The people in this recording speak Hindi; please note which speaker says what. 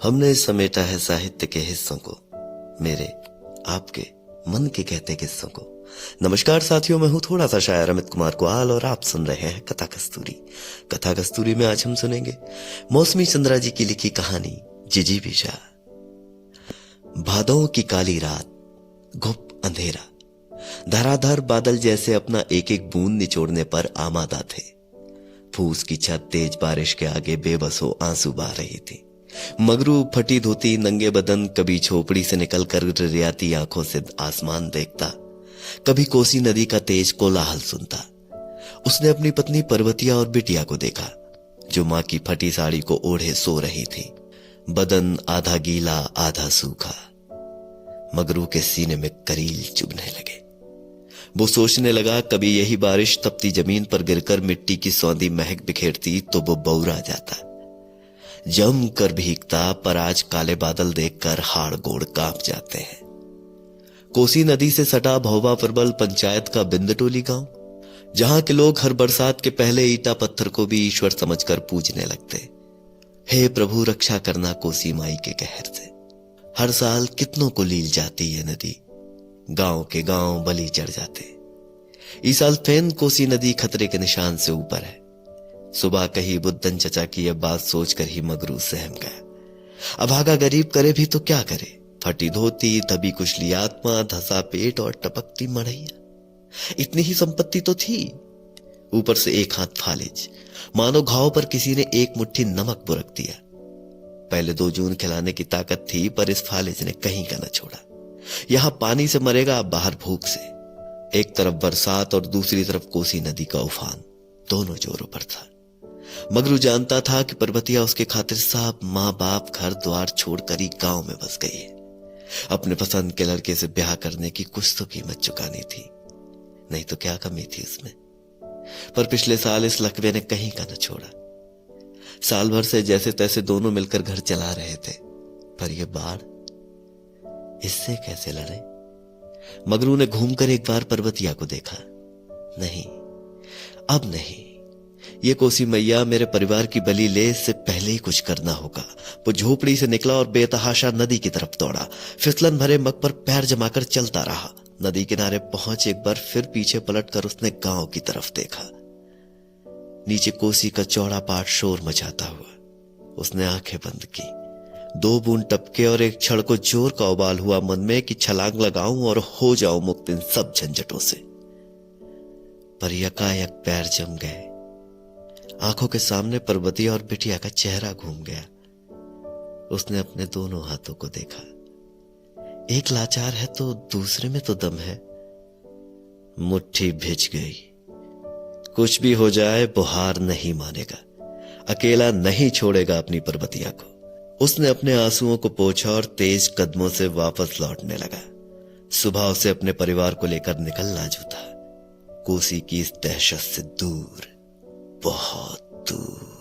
Speaker 1: हमने समेटा है साहित्य के हिस्सों को, मेरे आपके मन के कहते किस्सों को। नमस्कार साथियों, मैं हूं थोड़ा सा शायर अमित कुमार कुआल और आप सुन रहे हैं कथा कस्तूरी। कथा कस्तूरी में आज हम सुनेंगे मौसमी चंद्रा जी की लिखी कहानी जिजीविषा। भादों की काली रात, घुप अंधेरा, धराधर बादल जैसे अपना एक एक बूंद निचोड़ने पर आमादा थे। फूस की छत तेज बारिश के आगे बेबस हो आंसू बहा रही थी। मगरू फटी धोती नंगे बदन कभी झोपड़ी से निकलकर रियाती आंखों से आसमान देखता, कभी कोसी नदी का तेज कोलाहल सुनता। उसने अपनी पत्नी पर्वतिया और बिटिया को देखा, जो मां की फटी साड़ी को ओढ़े सो रही थी, बदन आधा गीला आधा सूखा। मगरू के सीने में करील चुभने लगे। वो सोचने लगा, कभी यही बारिश तपती जमीन पर गिरकर मिट्टी की सौंधी महक बिखेरती तो वो बौरा जाता, जम कर भीगता। पर आज काले बादल देखकर हाड़ गोड़ कांप जाते हैं। कोसी नदी से सटा भौवा प्रबल पंचायत का बिंदटोली गांव, जहां के लोग हर बरसात के पहले ईटा पत्थर को भी ईश्वर समझकर पूजने लगते। हे प्रभु, रक्षा करना कोसी माई के कहर से। हर साल कितनों को लील जाती ये नदी, गांव के गांव बलि चढ़ जाते। इस साल फेन कोसी नदी खतरे के निशान से ऊपर है। सुबह कही बुद्धन चचा की यह बात सोचकर ही मगरू सहम गया। अभागा गरीब करे भी तो क्या करे। फटी धोती, दबी कुचली आत्मा, धसा पेट और टपकती मड़ैया। इतनी ही संपत्ति तो थी, ऊपर से एक हाथ फालिज, मानो घाव पर किसी ने एक मुट्ठी नमक बुरक दिया। पहले 2 जून खिलाने की ताकत थी, पर इस फालिज ने कहीं का न छोड़ा। यहां पानी से मरेगा, बाहर भूख से। एक तरफ बरसात और दूसरी तरफ कोसी नदी का उफान, दोनों जोरों पर था। मगरू जानता था कि पर्वतिया उसके खातिर सब मां बाप घर द्वार छोड़कर ही गांव में बस गई है। अपने पसंद के लड़के से ब्याह करने की कुछ तो कीमत चुकानी थी, नहीं तो क्या कमी थी उसमें। पर पिछले साल इस लकवे ने कहीं का न छोड़ा। साल भर से जैसे तैसे दोनों मिलकर घर चला रहे थे, पर यह बाढ़, इससे कैसे लड़े। मगरू ने घूमकर एक बार पर्वतिया को देखा। नहीं, अब नहीं, ये कोसी मैया मेरे परिवार की बलि ले, इससे पहले ही कुछ करना होगा। वो झोपड़ी से निकला और बेतहाशा नदी की तरफ दौड़ा। फिसलन भरे मग पर पैर जमाकर चलता रहा। नदी किनारे पहुंच एक बार फिर पीछे पलटकर उसने गांव की तरफ देखा। नीचे कोसी का चौड़ा पाट शोर मचाता हुआ। उसने आंखें बंद की। 2 बूंद टपके और एक क्षण को जोर का उबाल हुआ मन में कि छलांग लगाऊं और हो जाऊं मुक्त इन सब झंझटों से। पर यकायक पैर जम गए। आंखों के सामने पर्वतिया और बिटिया का चेहरा घूम गया। उसने अपने दोनों हाथों को देखा। एक लाचार है तो दूसरे में तो दम है। मुट्ठी भिज गई। कुछ भी हो जाए, बुहार नहीं मानेगा, अकेला नहीं छोड़ेगा अपनी पर्वतिया को। उसने अपने आंसुओं को पोंछा और तेज कदमों से वापस लौटने लगा। सुबह उसे अपने परिवार को लेकर निकलना जो था, कोसी की इस दहशत से दूर, बहुत दूर।